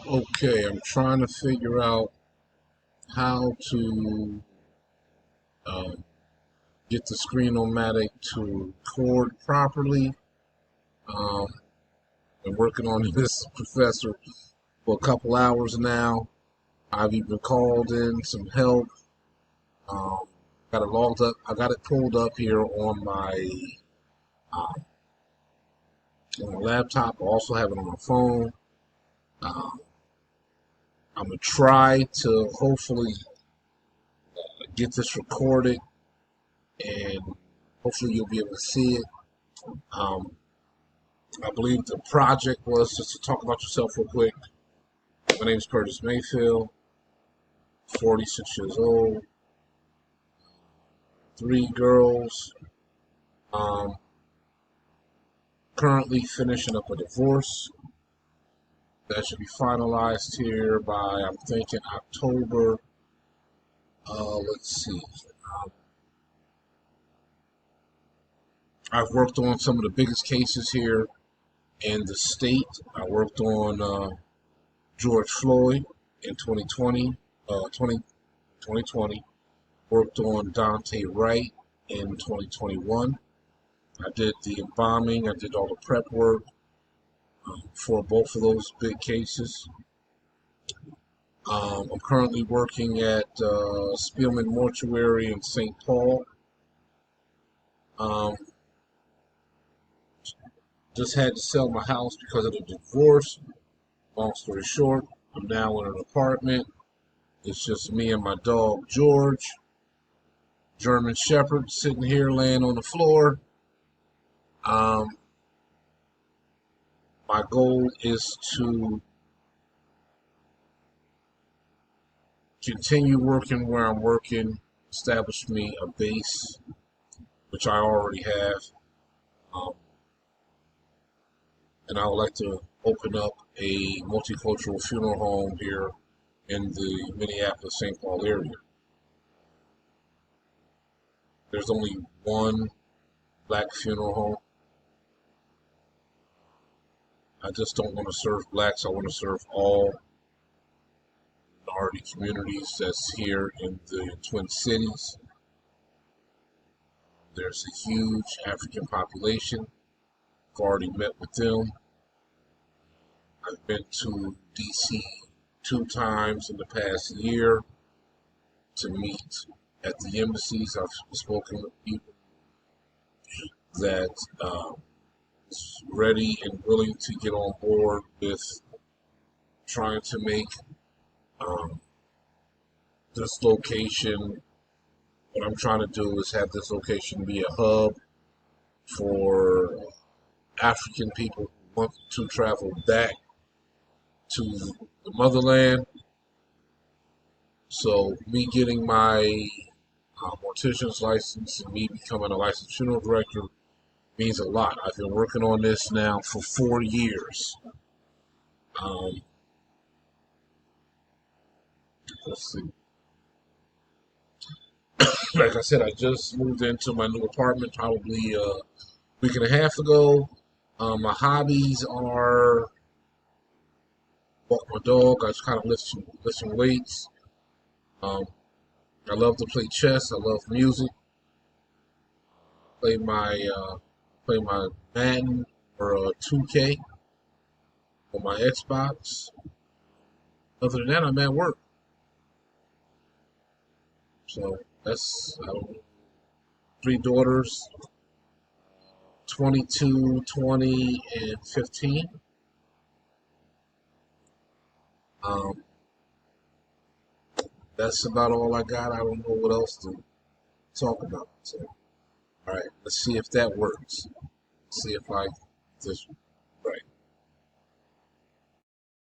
Okay, I'm trying to figure out how to uh, get the Screen-O-Matic to record properly. Um, Been working on this, Professor, for a couple hours now. I've even called in some help. Um, got it logged up. I got it pulled up here um, on my laptop. I also have it on my phone. Um, I'm gonna try to hopefully get this recorded, and hopefully you'll be able to see it. Um, I believe the project was just to talk about yourself real quick. My name is Curtis Mayfield, 46 years old, three girls. Um, Currently finishing up a divorce that should be finalized here by, I'm thinking, October. Let's see. Um, I've worked on some of the biggest cases here in the state. I worked on George Floyd in 2020. Worked on Dante Wright in 2021. I did the embalming. I did all the prep work for both of those big cases. I'm currently working at Spielman Mortuary in St. Paul. Um, just had to sell my house because of the divorce. Long story short, I'm now in an apartment. It's just me and my dog George, German Shepherd, sitting here laying on the floor. Um, my goal is to continue working where I'm working, establish me a base, which I already have. Um, and I would like to open up a multicultural funeral home here in the Minneapolis-St. Paul area. There's only one black funeral home. I just don't want to serve blacks. I want to serve all minority communities that's here in the Twin Cities. There's a huge African population. I've already met with them. I've been to DC 2 times in the past year to meet at the embassies. I've spoken with people that is ready and willing to get on board with trying to make um, this location. What I'm trying to do is have this location be a hub for African people who want to travel back to the motherland. So me getting my mortician's license and me becoming a licensed funeral director means a lot. I've been working on this now for 4 years. Um, let's see. Like I said, I just moved into my new apartment probably a week and a half ago. My hobbies are walk my dog. I just kind of lift some weights. Um, I love to play chess. I love music. Play my play my Madden or 2K on my Xbox. Other than that, I'm at work. So that's three daughters, 22, 20, and 15. Um, that's about all I got. I don't know what else to talk about. So, all right, let's see if that works. See if I just